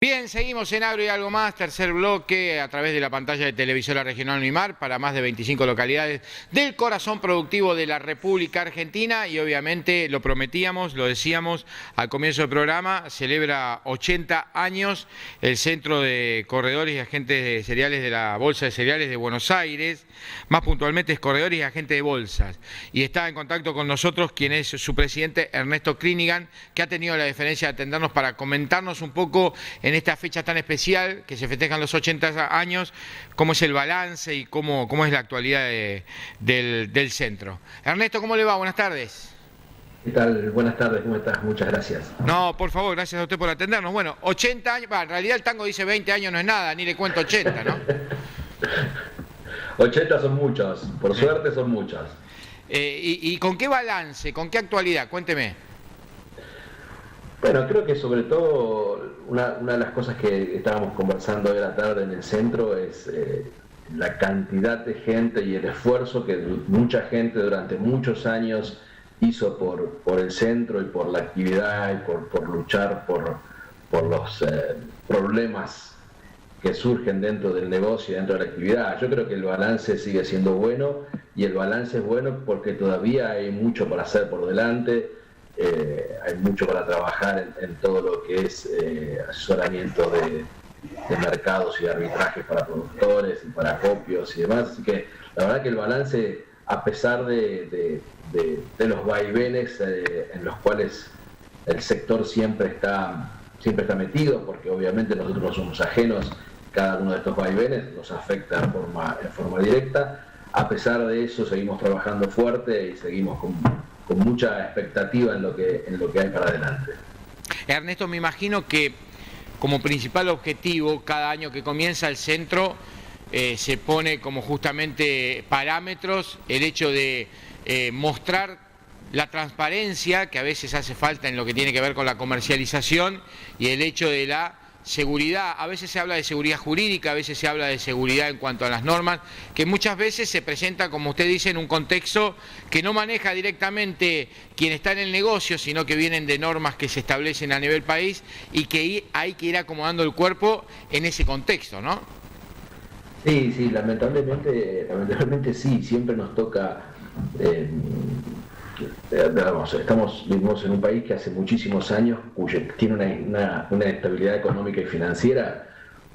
Bien, seguimos en Agro y Algo Más, tercer bloque, a través de la pantalla de Televisora Regional Unimar, para más de 25 localidades del corazón productivo de la República Argentina. Y obviamente lo prometíamos, lo decíamos al comienzo del programa, celebra 80 años el Centro de Corredores y Agentes de Cereales de la Bolsa de Cereales de Buenos Aires, más puntualmente es Corredores y Agentes de Bolsas. Y está en contacto con nosotros quien es su presidente, Ernesto Krinigan, que ha tenido la deferencia de atendernos para comentarnos un poco en esta fecha tan especial que se festejan los 80 años, cómo es el balance y cómo es la actualidad del centro. Ernesto, ¿cómo le va? Buenas tardes. ¿Qué tal? Buenas tardes, ¿cómo estás? Muchas gracias. No, por favor, gracias a usted por atendernos. Bueno, 80 años, en realidad el tango dice 20 años, no es nada, ni le cuento 80, ¿no? 80 son muchos, por suerte son muchos. ¿Y con qué balance, con qué actualidad? Cuénteme. Bueno, creo que sobre todo una de las cosas que estábamos conversando hoy a la tarde en el centro es la cantidad de gente y el esfuerzo que mucha gente durante muchos años hizo por el centro y por la actividad y por luchar por los problemas que surgen dentro del negocio y dentro de la actividad. Yo creo que el balance sigue siendo bueno, y el balance es bueno porque todavía hay mucho para hacer por delante. Hay mucho para trabajar en todo lo que es asesoramiento de mercados y de arbitrajes para productores y para acopios y demás. Así que la verdad que el balance, a pesar de los vaivenes en los cuales el sector siempre está metido, porque obviamente nosotros no somos ajenos, cada uno de estos vaivenes nos afecta en forma directa. A pesar de eso seguimos trabajando fuerte y seguimos con mucha expectativa en lo que hay para adelante. Ernesto, me imagino que como principal objetivo, cada año que comienza el centro, se pone como justamente parámetros el hecho de mostrar la transparencia que a veces hace falta en lo que tiene que ver con la comercialización, y el hecho de la seguridad. A veces se habla de seguridad jurídica, a veces se habla de seguridad en cuanto a las normas, que muchas veces se presenta, como usted dice, en un contexto que no maneja directamente quien está en el negocio, sino que vienen de normas que se establecen a nivel país, y que hay que ir acomodando el cuerpo en ese contexto, ¿no? Sí, lamentablemente sí, siempre nos toca. Vivimos en un país que hace muchísimos años tiene una estabilidad económica y financiera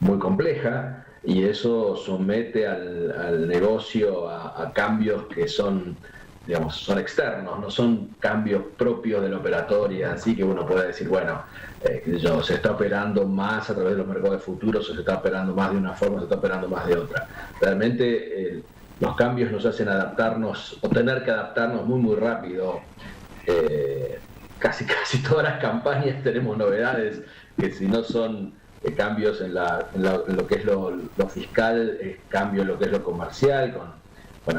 muy compleja, y eso somete al negocio a cambios que son externos, no son cambios propios de la operatoria, así que uno puede decir, bueno, se está operando más a través de los mercados de futuros, o se está operando más de una forma, o se está operando más de otra. Realmente los cambios nos hacen adaptarnos, o tener que adaptarnos muy rápido. Casi todas las campañas tenemos novedades que, si no son cambios en lo que es lo fiscal, cambio en lo que es lo comercial, con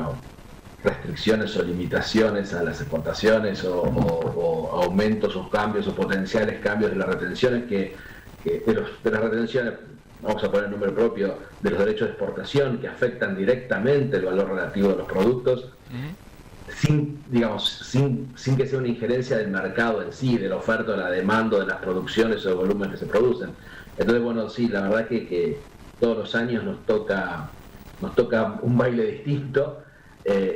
restricciones o limitaciones a las exportaciones, o aumentos o cambios o potenciales cambios de las retenciones de las retenciones. Vamos a poner el número propio de los derechos de exportación, que afectan directamente el valor relativo de los productos, sin que sea una injerencia del mercado en sí, de la oferta, de la demanda, de las producciones o de volúmenes que se producen. Entonces, bueno, sí, la verdad que todos los años nos toca un baile distinto,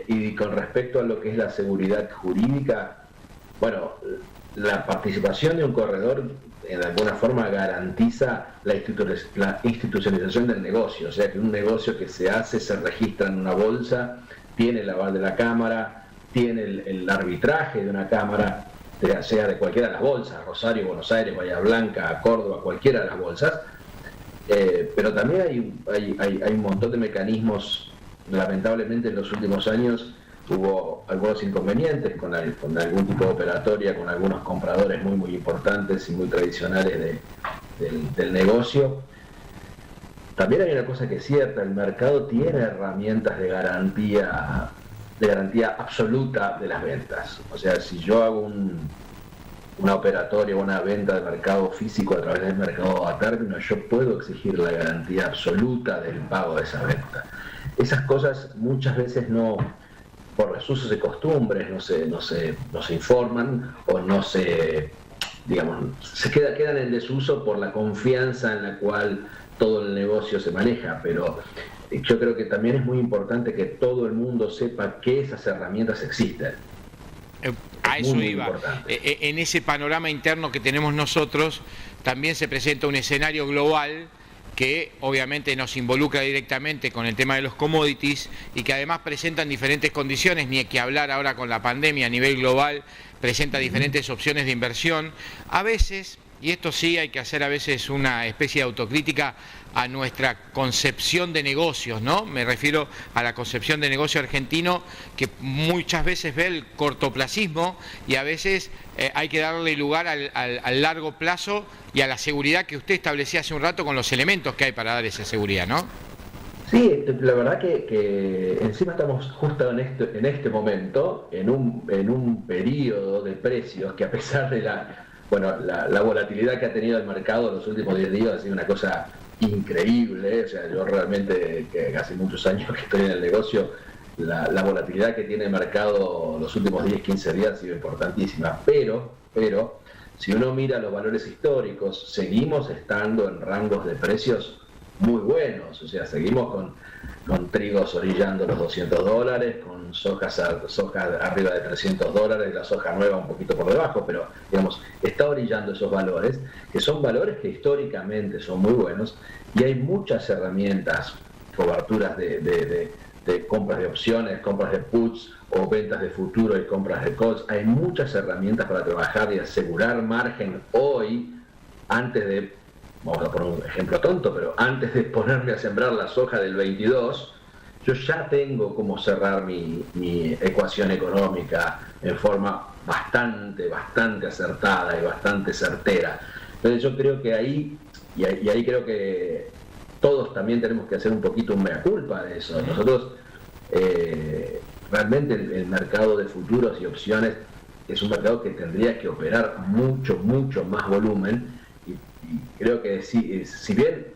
y con respecto a lo que es la seguridad jurídica, bueno, la participación de un corredor de alguna forma garantiza la institucionalización del negocio, o sea que un negocio que se hace se registra en una bolsa, tiene el aval de la Cámara, tiene el arbitraje de una Cámara, sea de cualquiera de las bolsas, Rosario, Buenos Aires, Bahía Blanca, Córdoba, cualquiera de las bolsas, pero también hay un montón de mecanismos. Lamentablemente en los últimos años hubo algunos inconvenientes con algún tipo de operatoria, con algunos compradores muy importantes y muy tradicionales del negocio. También hay una cosa que es cierta: el mercado tiene herramientas de garantía absoluta de las ventas. O sea, si yo hago una operatoria o una venta de mercado físico a través del mercado a término, yo puedo exigir la garantía absoluta del pago de esa venta. Esas cosas muchas veces por los usos y costumbres no se informan, o no se digamos, quedan en desuso por la confianza en la cual todo el negocio se maneja, pero yo creo que también es muy importante que todo el mundo sepa que esas herramientas existen. A eso iba. En ese panorama interno que tenemos nosotros, también se presenta un escenario global que obviamente nos involucra directamente con el tema de los commodities y que además presentan diferentes condiciones, ni hay que hablar ahora con la pandemia a nivel global, presenta diferentes opciones de inversión. A veces, y esto sí hay que hacer a veces una especie de autocrítica a nuestra concepción de negocios, ¿no? Me refiero a la concepción de negocio argentino, que muchas veces ve el cortoplacismo y a veces hay que darle lugar al largo plazo y a la seguridad que usted establecía hace un rato con los elementos que hay para dar esa seguridad, ¿no? Sí, la verdad que encima estamos justo en este momento, en un periodo de precios que, a pesar de la volatilidad que ha tenido el mercado en los últimos 10 días, ha sido una cosa increíble. O sea, yo realmente, que hace muchos años que estoy en el negocio, la volatilidad que tiene el mercado los últimos 10, 15 días ha sido importantísima, pero si uno mira los valores históricos, seguimos estando en rangos de precios muy buenos. O sea, seguimos con trigos orillando los $200, con soja arriba de $300, la soja nueva un poquito por debajo, pero digamos, está orillando esos valores, que son valores que históricamente son muy buenos, y hay muchas herramientas, coberturas de compras de opciones, compras de puts o ventas de futuro y compras de calls. Hay muchas herramientas para trabajar y asegurar margen hoy, antes de, vamos a poner un ejemplo tonto, pero antes de ponerme a sembrar la soja del 22, yo ya tengo cómo cerrar mi ecuación económica en forma bastante acertada y bastante certera. Entonces yo creo que ahí creo que todos también tenemos que hacer un poquito un mea culpa de eso. Nosotros, realmente el mercado de futuros y opciones es un mercado que tendría que operar mucho más volumen, y creo que si bien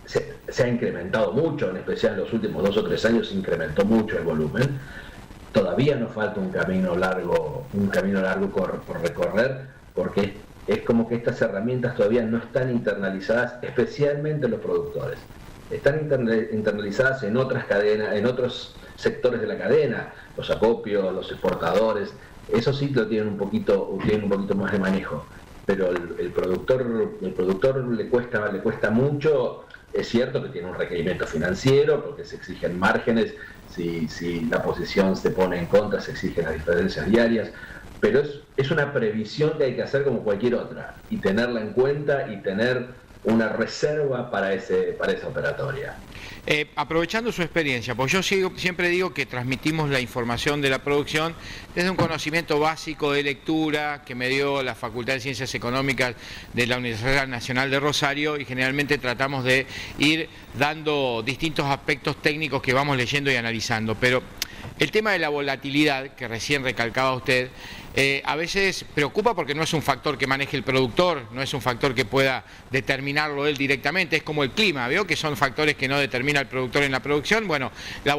se ha incrementado mucho, en especial en los últimos 2 o 3 años se incrementó mucho el volumen, todavía nos falta un camino largo por recorrer, porque es como que estas herramientas todavía no están internalizadas, especialmente en los productores. Están internalizadas en otras cadenas, en otros sectores de la cadena, los acopios, los exportadores. Eso sí lo tienen un poquito más de manejo, pero el productor le cuesta mucho. Es cierto que tiene un requerimiento financiero porque se exigen márgenes, si la posición se pone en contra se exigen las diferencias diarias, pero es una previsión que hay que hacer como cualquier otra, y tenerla en cuenta y tener una reserva para esa operatoria. Aprovechando su experiencia, pues yo siempre digo que transmitimos la información de la producción desde un conocimiento básico de lectura que me dio la Facultad de Ciencias Económicas de la Universidad Nacional de Rosario, y generalmente tratamos de ir dando distintos aspectos técnicos que vamos leyendo y analizando. Pero el tema de la volatilidad, que recién recalcaba usted, a veces preocupa porque no es un factor que maneje el productor, no es un factor que pueda determinarlo él directamente, es como el clima, ¿veo? Que son factores que no determina el productor en la producción. Bueno, la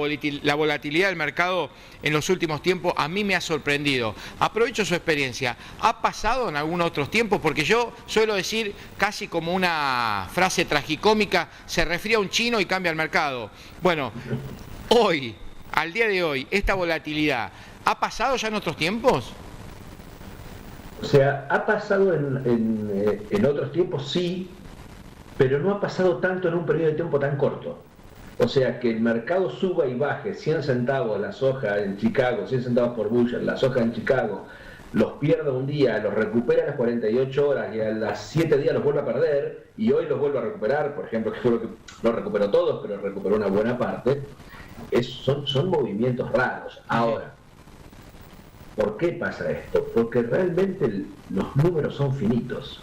volatilidad del mercado en los últimos tiempos a mí me ha sorprendido. Aprovecho su experiencia. ¿Ha pasado en algunos otros tiempos? Porque yo suelo decir, casi como una frase tragicómica, se resfría un chino y cambia el mercado. Bueno, hoy, al día de hoy, esta volatilidad, ¿ha pasado ya en otros tiempos? O sea, ha pasado en otros tiempos, sí, pero no ha pasado tanto en un periodo de tiempo tan corto. O sea, que el mercado suba y baje 100 centavos la soja en Chicago, 100 centavos por bushel, la soja en Chicago, los pierda un día, los recupera a las 48 horas y a las 7 días los vuelve a perder, y hoy los vuelve a recuperar, por ejemplo, que fue lo que no recuperó todos, pero recuperó una buena parte. Son movimientos raros. Ahora, ¿por qué pasa esto? Porque realmente los números son finitos.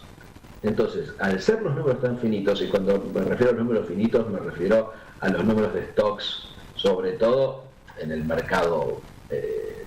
Entonces, al ser los números tan finitos, y cuando me refiero a los números finitos, me refiero a los números de stocks, sobre todo en el mercado,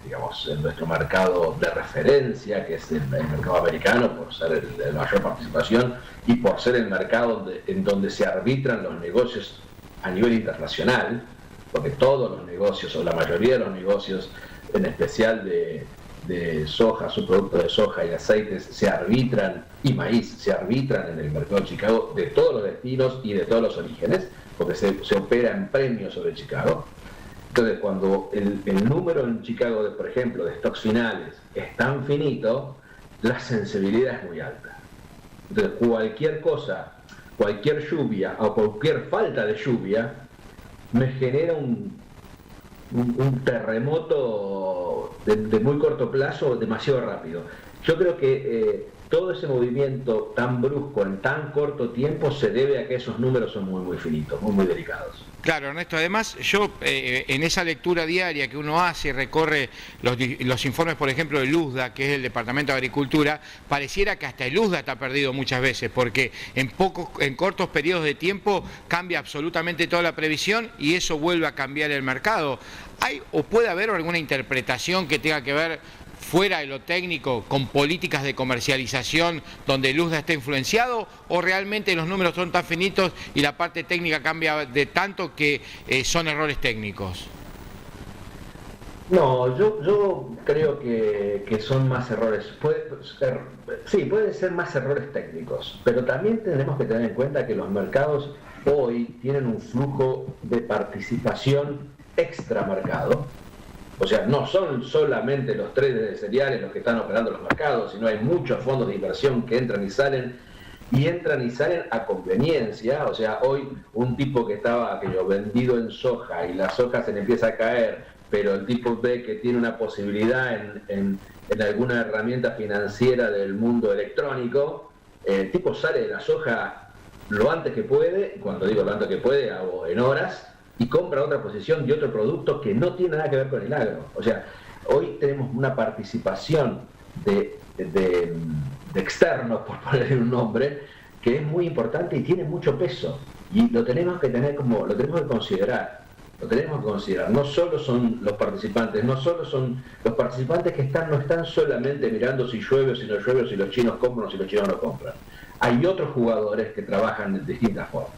digamos, en nuestro mercado de referencia, que es el mercado americano, por ser de mayor participación y por ser el mercado en donde se arbitran los negocios a nivel internacional, porque todos los negocios, o la mayoría de los negocios, en especial de de soja, subproductos de soja y aceites se arbitran, y maíz se arbitran en el mercado de Chicago de todos los destinos y de todos los orígenes, porque se opera en premios sobre Chicago. Entonces, cuando el número en Chicago, por ejemplo, de stocks finales es tan finito, la sensibilidad es muy alta. Entonces, cualquier cosa, cualquier lluvia o cualquier falta de lluvia me genera un terremoto de muy corto plazo demasiado rápido. Yo creo que todo ese movimiento tan brusco en tan corto tiempo se debe a que esos números son muy finitos, muy delicados. Claro, Ernesto, además yo en esa lectura diaria que uno hace y recorre los informes, por ejemplo, del USDA, que es el Departamento de Agricultura, pareciera que hasta el USDA está perdido muchas veces, porque en cortos periodos de tiempo cambia absolutamente toda la previsión y eso vuelve a cambiar el mercado. ¿Hay o puede haber alguna interpretación que tenga que ver fuera de lo técnico, con políticas de comercialización donde el USDA está influenciado, o realmente los números son tan finitos y la parte técnica cambia de tanto que son errores técnicos? No, yo creo que son más errores. Sí, pueden ser más errores técnicos, pero también tenemos que tener en cuenta que los mercados hoy tienen un flujo de participación extramercado. O sea, no son solamente los traders de cereales los que están operando los mercados, sino hay muchos fondos de inversión que entran y salen a conveniencia. O sea, hoy un tipo que estaba vendido en soja y la soja se le empieza a caer, pero el tipo ve que tiene una posibilidad en alguna herramienta financiera del mundo electrónico, el tipo sale de la soja lo antes que puede, cuando digo lo antes que puede, hago en horas, y compra otra posición de otro producto que no tiene nada que ver con el agro. O sea, hoy tenemos una participación de externos, por ponerle un nombre, que es muy importante y tiene mucho peso. Y lo tenemos que considerar. No solo son los participantes, no son los participantes que no están solamente mirando si llueve o si no llueve, o si los chinos compran o si los chinos no compran. Hay otros jugadores que trabajan de distintas formas.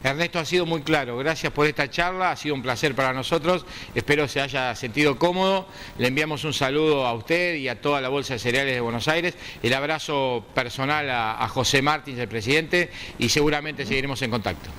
Ernesto, ha sido muy claro. Gracias por esta charla, ha sido un placer para nosotros. Espero se haya sentido cómodo. Le enviamos un saludo a usted y a toda la Bolsa de Cereales de Buenos Aires. El abrazo personal a José Martins, el presidente, y seguramente seguiremos en contacto.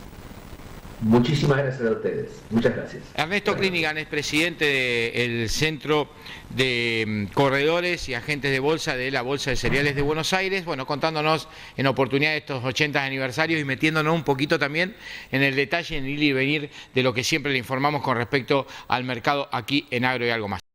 Muchísimas gracias a ustedes. Muchas gracias. Ernesto Klinigan es presidente del Centro de Corredores y Agentes de Bolsa de la Bolsa de Cereales de Buenos Aires, bueno, contándonos en oportunidad de estos 80 aniversarios y metiéndonos un poquito también en el detalle, en el ir y venir de lo que siempre le informamos con respecto al mercado aquí en Agro y Algo Más.